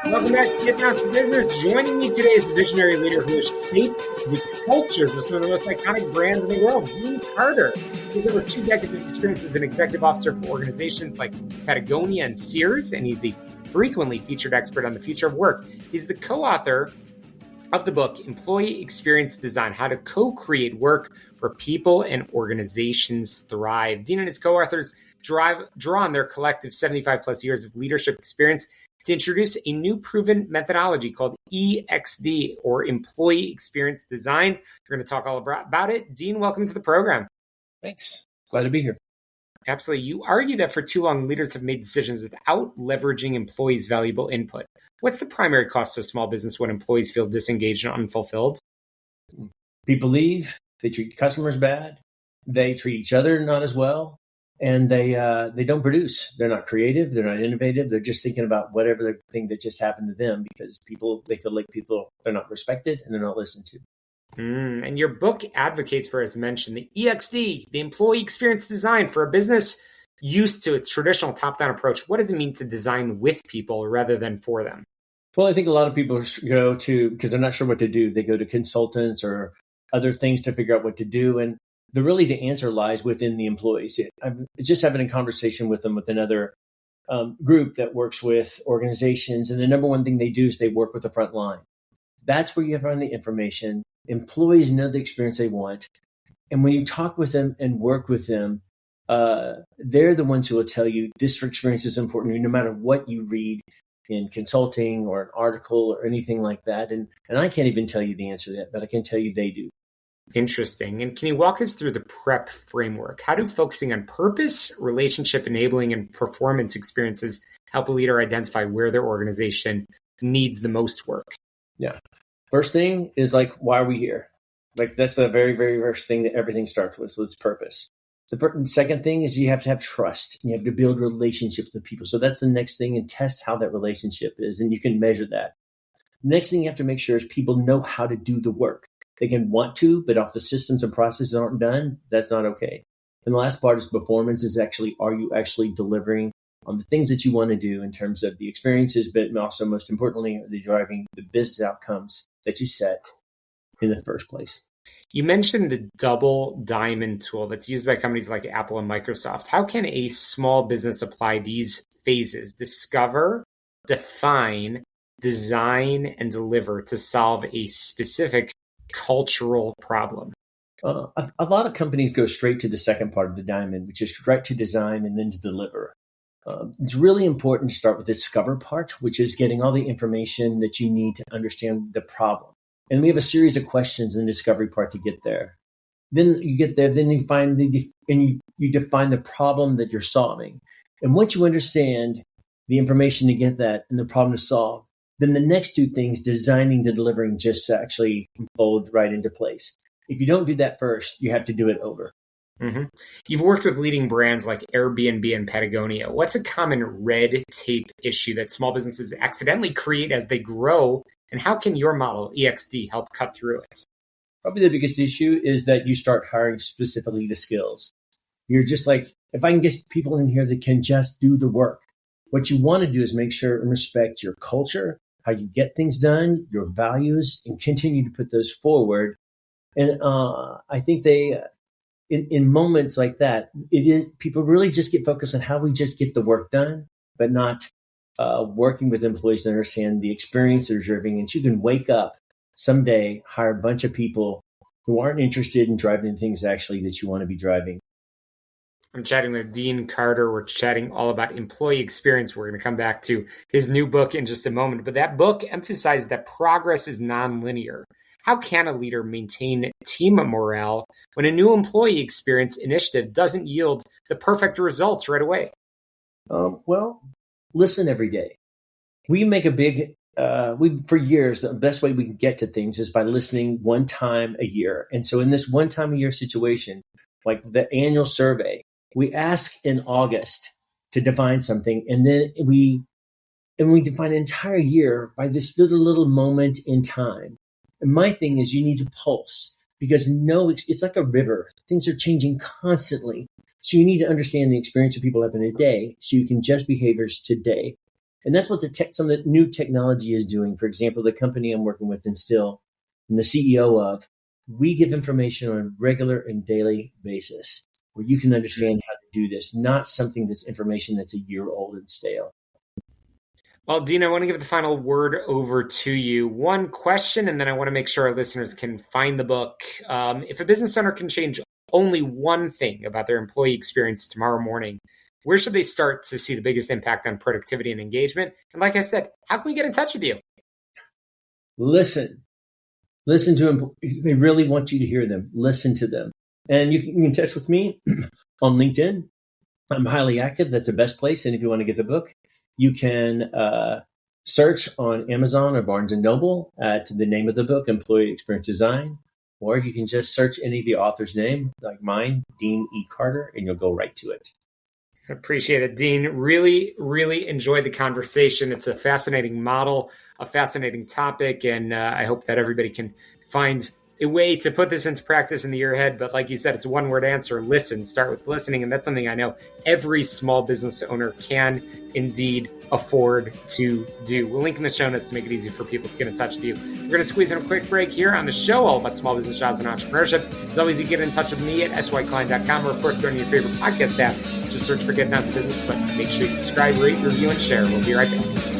Welcome back to Get Down to Business. Joining me today is a visionary leader who has shaped the cultures of some of the most iconic brands in the world, Dean Carter. He has over 2 decades of experience as an executive officer for organizations like Patagonia and Sears, and he's a frequently featured expert on the future of work. He's the co-author of the book, Employee Experience Design, How to Co-Create Work for People and Organizations Thrive. Dean and his co-authors draw on their collective 75 plus years of leadership experience to introduce a new proven methodology called EXD, or Employee Experience Design. We're going to talk all about it. Dean, welcome to the program. Thanks. Glad to be here. Absolutely. You argue that for too long, leaders have made decisions without leveraging employees' valuable input. What's the primary cost to small business when employees feel disengaged and unfulfilled? People leave, they treat customers bad, they treat each other not as well, and they don't produce. They're not creative, they're not innovative, they're just thinking about whatever the thing that just happened to them because they feel like they're not respected and they're not listened to. And your book advocates for, as mentioned, the EXD, the Employee Experience Design, for a business used to its traditional top-down approach. What does it mean to design with people rather than for them? Well, I think a lot of people go to, because they're not sure what to do, they go to consultants or other things to figure out what to do. And the answer lies within the employees. I'm just having a conversation with them with another group that works with organizations. And the number one thing they do is they work with the front line. That's where you find the information. Employees know the experience they want. And when you talk with them and work with them, they're the ones who will tell you this experience is important no matter what you read in consulting or an article or anything like that. And I can't even tell you the answer to that, but I can tell you they do. Interesting. And can you walk us through the PREP framework? How do focusing on purpose, relationship enabling, and performance experiences help a leader identify where their organization needs the most work? Yeah. First thing is why are we here? That's the very, very first thing that everything starts with. So it's purpose. The second thing is you have to have trust. You have to build relationships with people. So that's the next thing, and test how that relationship is. And you can measure that. The next thing you have to make sure is people know how to do the work. They can want to, but if the systems and processes aren't done, that's not okay. And the last part is performance is are you actually delivering on the things that you want to do in terms of the experiences, but also most importantly, are they driving the business outcomes that you set in the first place? You mentioned the double diamond tool that's used by companies like Apple and Microsoft. How can a small business apply these phases: discover, define, design, and deliver to solve a specific cultural problem? A lot of companies go straight to the second part of the diamond, which is right to design and then to deliver. It's really important to start with the discover part, which is getting all the information that you need to understand the problem. And we have a series of questions in the discovery part to get there. Then you get there, then you find you define the problem that you're solving. And once you understand the information to get that and the problem to solve, then the next two things, designing to delivering, just actually fold right into place. If you don't do that first, you have to do it over. Mm-hmm. You've worked with leading brands like Airbnb and Patagonia. What's a common red tape issue that small businesses accidentally create as they grow? And how can your model, EXD, help cut through it? Probably the biggest issue is that you start hiring specifically the skills. You're just if I can get people in here that can just do the work. What you want to do is make sure and respect your culture, how you get things done, your values, and continue to put those forward. And I think in moments like that, people really just get focused on how we just get the work done, but not working with employees to understand the experience they're driving. And you can wake up someday, hire a bunch of people who aren't interested in driving the things actually that you want to be driving. I'm chatting with Dean Carter. We're chatting all about employee experience. We're going to come back to his new book in just a moment. But that book emphasizes that progress is nonlinear. How can a leader maintain team morale when a new employee experience initiative doesn't yield the perfect results right away? Well, listen every day. We make a big, for years, the best way we can get to things is by listening one time a year. And so in this one time a year situation, like the annual survey, we ask in August to define something. And then we define an entire year by this little moment in time. And my thing is you need to pulse because it's like a river. Things are changing constantly. So you need to understand the experience of people having a day so you can adjust behaviors today. And that's what some of the new technology is doing. For example, the company I'm working with in Still, and the CEO of, we give information on a regular and daily basis where you can understand how to do this, not something that's information that's a year old and stale. Well, Dean, I want to give the final word over to you. One question, and then I want to make sure our listeners can find the book. If a business owner can change only one thing about their employee experience tomorrow morning, where should they start to see the biggest impact on productivity and engagement? And like I said, how can we get in touch with you? Listen to them. They really want you to hear them. Listen to them. And you can get in touch with me on LinkedIn. I'm highly active. That's the best place. And if you want to get the book, you can search on Amazon or Barnes & Noble at the name of the book, Employee Experience Design. Or you can just search any of the author's name, like mine, Dean E. Carter, and you'll go right to it. Appreciate it, Dean. Really, really enjoyed the conversation. It's a fascinating model, a fascinating topic, and I hope that everybody can find a way to put this into practice in the year ahead. But like you said, it's a one-word answer: listen. Start with listening, and that's something I know every small business owner can indeed afford to do. We'll link in the show notes to make it easy for people to get in touch with you. We're going to squeeze in a quick break here on the show all about small business jobs and entrepreneurship. As always, you can get in touch with me at syklein.com, or of course, go to your favorite podcast app. Just search for Get Down to Business, but make sure you subscribe, rate, review, and share. We'll be right back.